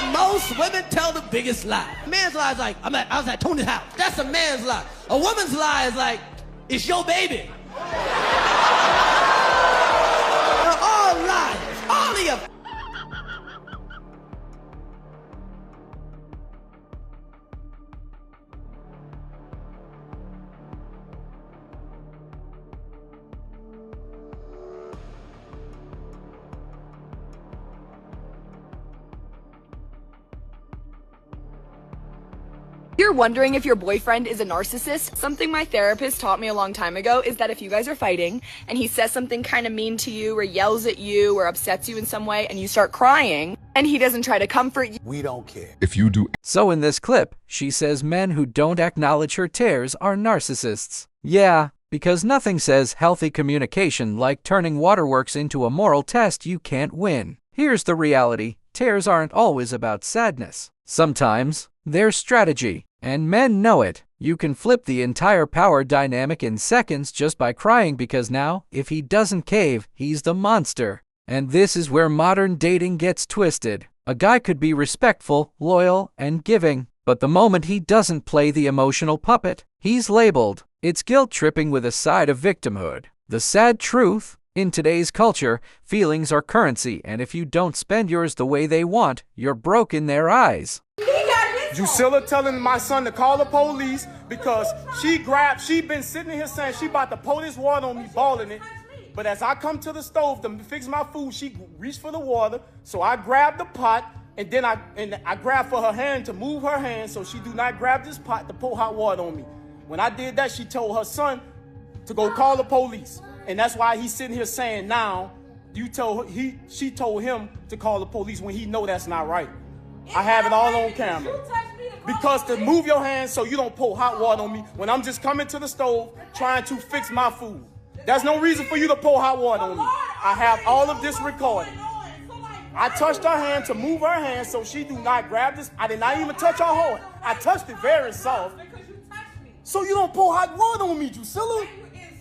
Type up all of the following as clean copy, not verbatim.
the most, women tell the biggest lie. A man's lie is like, I was at Tony's house. That's a man's lie. A woman's lie is like, it's your baby. They're all lies. All of you. You're wondering if your boyfriend is a narcissist? Something my therapist taught me a long time ago is that if you guys are fighting and he says something kind of mean to you or yells at you or upsets you in some way and you start crying and he doesn't try to comfort you, we don't care. If you do. So in this clip, she says men who don't acknowledge her tears are narcissists. Yeah, because nothing says healthy communication like turning waterworks into a moral test you can't win. Here's the reality. Tears aren't always about sadness. Sometimes, they're strategy. And men know it. You can flip the entire power dynamic in seconds just by crying because now, if he doesn't cave, he's the monster. And this is where modern dating gets twisted. A guy could be respectful, loyal, and giving, but the moment he doesn't play the emotional puppet, he's labeled. It's guilt-tripping with a side of victimhood. The sad truth, in today's culture, feelings are currency, and if you don't spend yours the way they want, you're broke in their eyes. Drusilla telling my son to call the police because she been sitting here saying she about to pour this water on me, balling it. But as I come to the stove to fix my food, she reached for the water. So I grabbed the pot and then I grabbed for her hand to move her hand so she do not grab this pot to pour hot water on me. When I did that, she told her son to go call the police. And that's why he's sitting here saying now, she told him to call the police when he know that's not right. I have it all on camera. Because to move your hands so you don't pour hot water on me when I'm just coming to the stove trying to fix my food. There's no reason for you to pour hot water on me. I have all of this recorded. I touched her hand to move her hand so she do not grab this. I did not even touch her hard. I touched it very soft. So you don't pour hot water on me, Drusilla.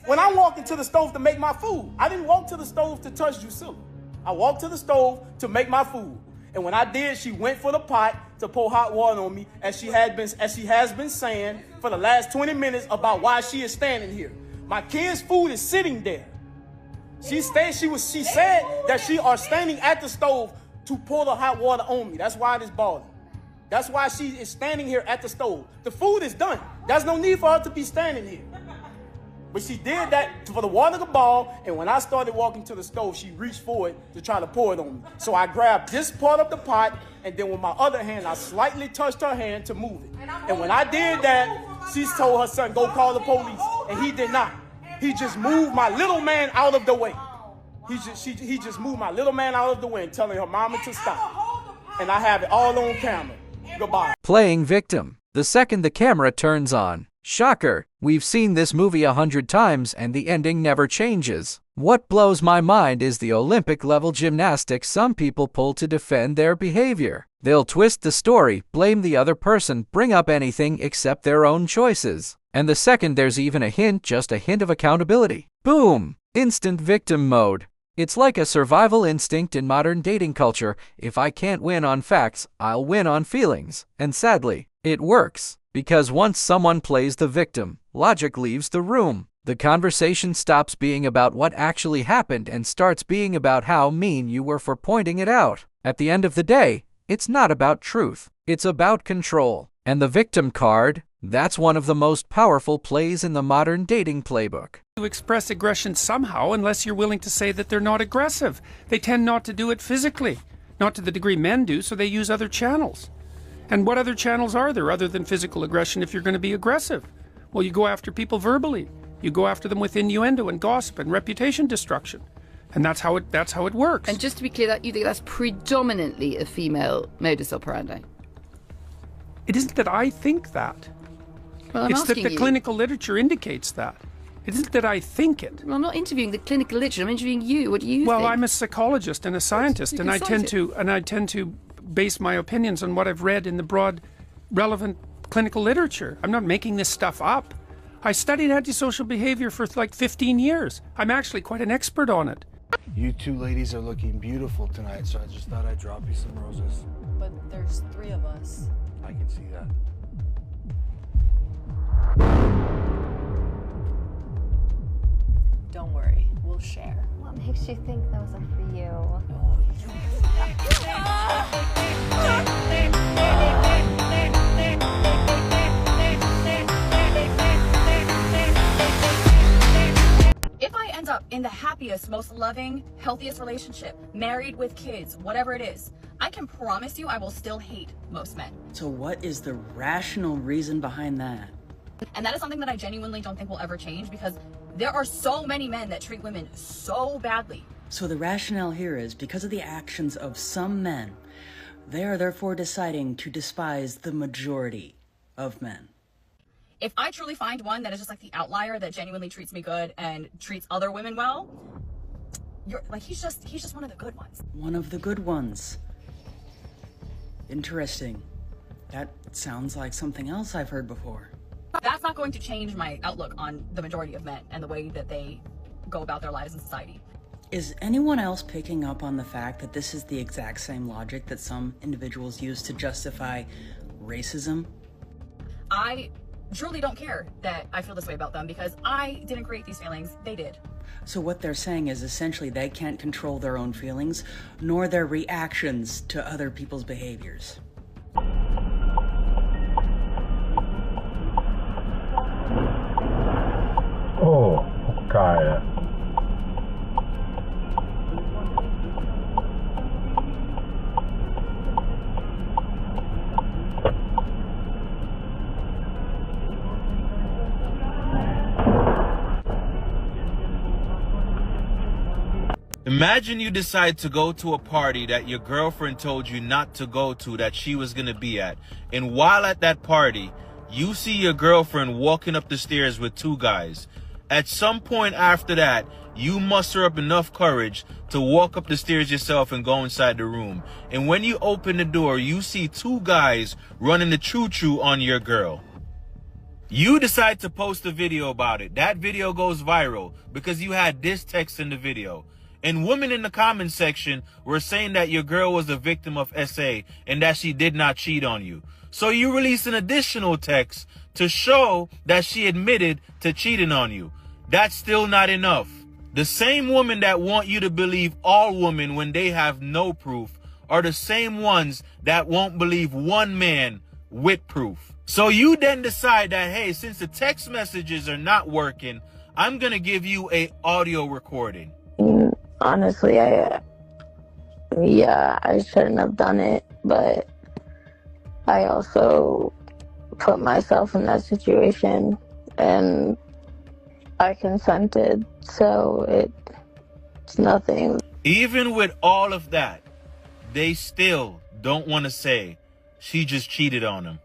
When I walked into the stove to make my food, I didn't walk to the stove to touch Drusilla. I walked to the stove to make my food. And when I did, she went for the pot to pour hot water on me, as she has been saying for the last 20 minutes about why she is standing here. My kid's food is sitting there. She said that she are standing at the stove to pour the hot water on me. That's why it is boiling. That's why she is standing here at the stove. The food is done. There's no need for her to be standing here. But she did that for the water to boil, and when I started walking to the stove, she reached for it to try to pour it on me. So I grabbed this part of the pot, and then with my other hand, I slightly touched her hand to move it. And when I did that, she told her son, go call the police, and he did not. He just moved my little man out of the way. He just moved my little man out of the way and telling her mama to stop. And I have it all on camera. Goodbye. Playing victim. The second the camera turns on. Shocker, we've seen this movie 100 times and the ending never changes. What blows my mind is the Olympic-level gymnastics some people pull to defend their behavior. They'll twist the story, blame the other person, bring up anything except their own choices. And the second there's even a hint, just a hint of accountability, boom! Instant victim mode. It's like a survival instinct in modern dating culture. If I can't win on facts, I'll win on feelings. And sadly, it works. Because once someone plays the victim, logic leaves the room. The conversation stops being about what actually happened and starts being about how mean you were for pointing it out. At the end of the day, it's not about truth. It's about control. And the victim card, that's one of the most powerful plays in the modern dating playbook. To express aggression somehow unless you're willing to say that they're not aggressive. They tend not to do it physically. Not to the degree men do, so they use other channels. And what other channels are there other than physical aggression if you're going to be aggressive? Well, you go after people verbally. You go after them with innuendo and gossip and reputation destruction. And that's how it works. And just to be clear, that you think that's predominantly a female modus operandi? It isn't that I think that. Well, it's that the clinical literature indicates that. It isn't that I think it. Well, I'm not interviewing the clinical literature. I'm interviewing you. What do you think? Well, I'm a psychologist and a scientist, and I tend to base my opinions on what I've read in the broad, relevant clinical literature. I'm not making this stuff up. I studied antisocial behavior for like 15 years. I'm actually quite an expert on it. You two ladies are looking beautiful tonight, so I just thought I'd drop you some roses. But there's 3 of us. I can see that. Don't worry, we'll share. What makes you think those are for you? If I end up in the happiest, most loving, healthiest relationship, married with kids, whatever it is, I can promise you I will still hate most men. So what is the rational reason behind that? And that is something that I genuinely don't think will ever change, because there are so many men that treat women so badly. So the rationale here is because of the actions of some men, they are therefore deciding to despise the majority of men. If I truly find one that is just like the outlier that genuinely treats me good and treats other women well, you're like, he's just one of the good ones. One of the good ones. Interesting. That sounds like something else I've heard before. That's not going to change my outlook on the majority of men and the way that they go about their lives in society. Is anyone else picking up on the fact that this is the exact same logic that some individuals use to justify racism? I truly don't care that I feel this way about them, because I didn't create these feelings, they did. So what they're saying is essentially they can't control their own feelings, nor their reactions to other people's behaviors. Oh, cara. Imagine you decide to go to a party that your girlfriend told you not to go to, that she was going to be at. And while at that party, you see your girlfriend walking up the stairs with 2 guys. At some point after that, you muster up enough courage to walk up the stairs yourself and go inside the room. And when you open the door, you see 2 guys running the choo-choo on your girl. You decide to post a video about it. That video goes viral because you had this text in the video. And women in the comments section were saying that your girl was a victim of SA and that she did not cheat on you. So you release an additional text to show that she admitted to cheating on you. That's still not enough. The same women that want you to believe all women when they have no proof are the same ones that won't believe one man with proof. So you then decide that, hey, since the text messages are not working, I'm going to give you a audio recording. Honestly, I shouldn't have done it, but I also put myself in that situation and I consented, so it's nothing. Even with all of that, they still don't want to say she just cheated on him.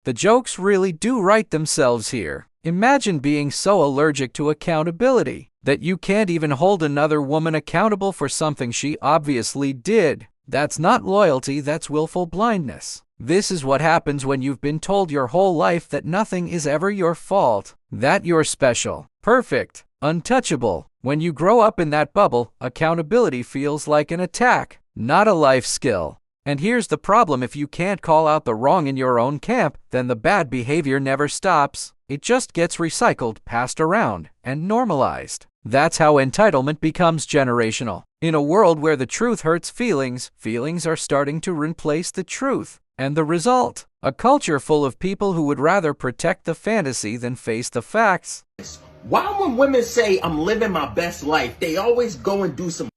The jokes really do write themselves here. Imagine being so allergic to accountability that you can't even hold another woman accountable for something she obviously did. That's not loyalty, that's willful blindness. This is what happens when you've been told your whole life that nothing is ever your fault, that you're special, perfect, untouchable. When you grow up in that bubble, accountability feels like an attack, not a life skill. And here's the problem: if you can't call out the wrong in your own camp, then the bad behavior never stops. It just gets recycled, passed around, and normalized. That's how entitlement becomes generational. In a world where the truth hurts feelings, feelings are starting to replace the truth. And the result? A culture full of people who would rather protect the fantasy than face the facts. Why when women say I'm living my best life, they always go and do some...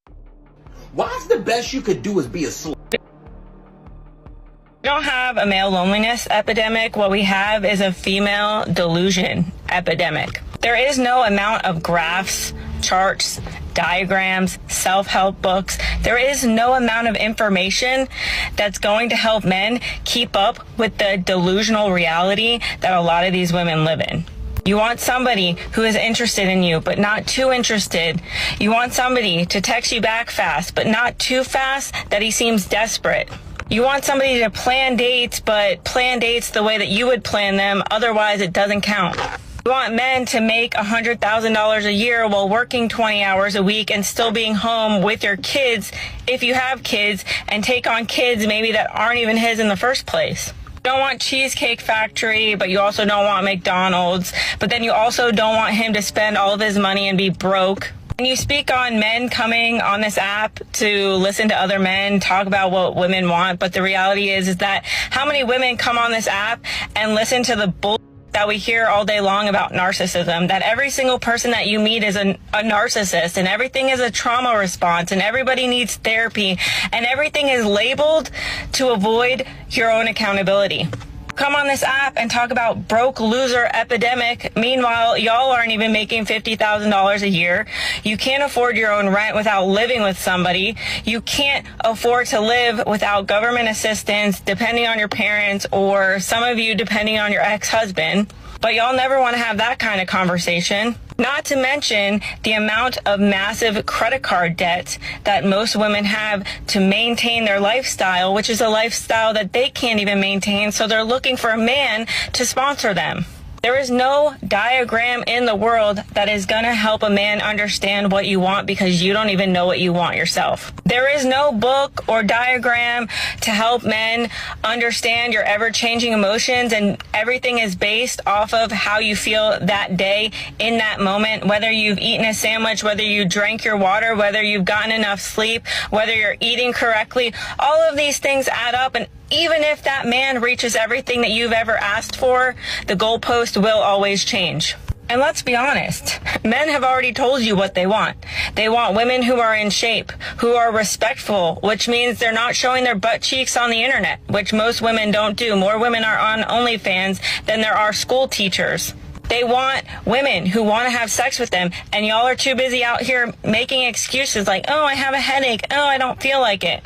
Why's the best you could do is be a slut? We don't have a male loneliness epidemic. What we have is a female delusion epidemic. There is no amount of graphs, charts, diagrams, self-help books. There is no amount of information that's going to help men keep up with the delusional reality that a lot of these women live in. You want somebody who is interested in you, but not too interested. You want somebody to text you back fast, but not too fast that he seems desperate. You want somebody to plan dates, but plan dates the way that you would plan them, otherwise it doesn't count. You want men to make $100,000 a year while working 20 hours a week and still being home with your kids, if you have kids, and take on kids maybe that aren't even his in the first place. You don't want Cheesecake Factory, but you also don't want McDonald's, but then you also don't want him to spend all of his money and be broke. And you speak on men coming on this app to listen to other men talk about what women want, but the reality is that how many women come on this app and listen to the bull that we hear all day long about narcissism, that every single person that you meet is a narcissist, and everything is a trauma response, and everybody needs therapy, and everything is labeled to avoid your own accountability. Come on this app and talk about broke loser epidemic. Meanwhile, y'all aren't even making $50,000 a year. You can't afford your own rent without living with somebody. You can't afford to live without government assistance, depending on your parents, or some of you depending on your ex-husband. But y'all never want to have that kind of conversation. Not to mention the amount of massive credit card debt that most women have to maintain their lifestyle, which is a lifestyle that they can't even maintain, so they're looking for a man to sponsor them. There is no diagram in the world that is going to help a man understand what you want because you don't even know what you want yourself. There is no book or diagram to help men understand your ever-changing emotions, and everything is based off of how you feel that day in that moment, whether you've eaten a sandwich, whether you drank your water, whether you've gotten enough sleep, whether you're eating correctly. All of these things add up, and even if that man reaches everything that you've ever asked for, the goalpost will always change. And let's be honest, men have already told you what they want. They want women who are in shape, who are respectful, which means they're not showing their butt cheeks on the internet, which most women don't do. More women are on OnlyFans than there are school teachers. They want women who want to have sex with them, and y'all are too busy out here making excuses like, oh, I have a headache, oh, I don't feel like it.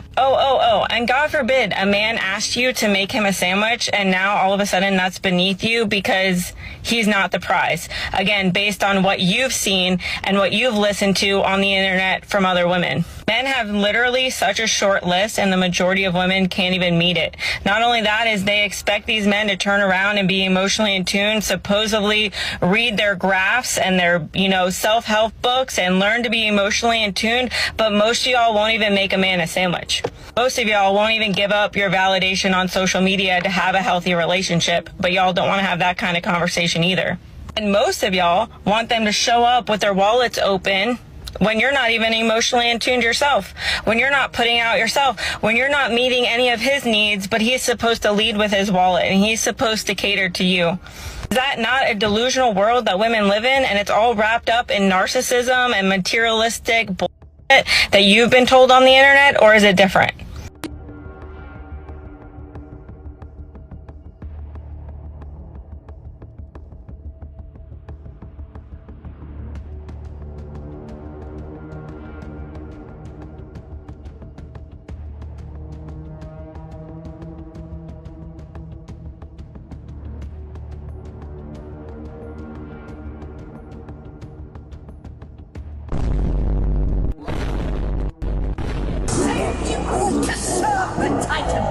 And God forbid a man asked you to make him a sandwich, and now all of a sudden that's beneath you because he's not the prize. Again, based on what you've seen and what you've listened to on the internet from other women. Men have literally such a short list, and the majority of women can't even meet it. Not only that is they expect these men to turn around and be emotionally in tune, supposedly read their graphs and their, self-help books and learn to be emotionally in tune, but most of y'all won't even make a man a sandwich. Most of y'all won't even give up your validation on social media to have a healthy relationship, but y'all don't want to have that kind of conversation either. And most of y'all want them to show up with their wallets open when you're not even emotionally in tune yourself, when you're not putting out yourself, when you're not meeting any of his needs, but he's supposed to lead with his wallet and he's supposed to cater to you. Is that not a delusional world that women live in, and it's all wrapped up in narcissism and materialistic bullshit that you've been told on the internet, or is it different? To serve the Titan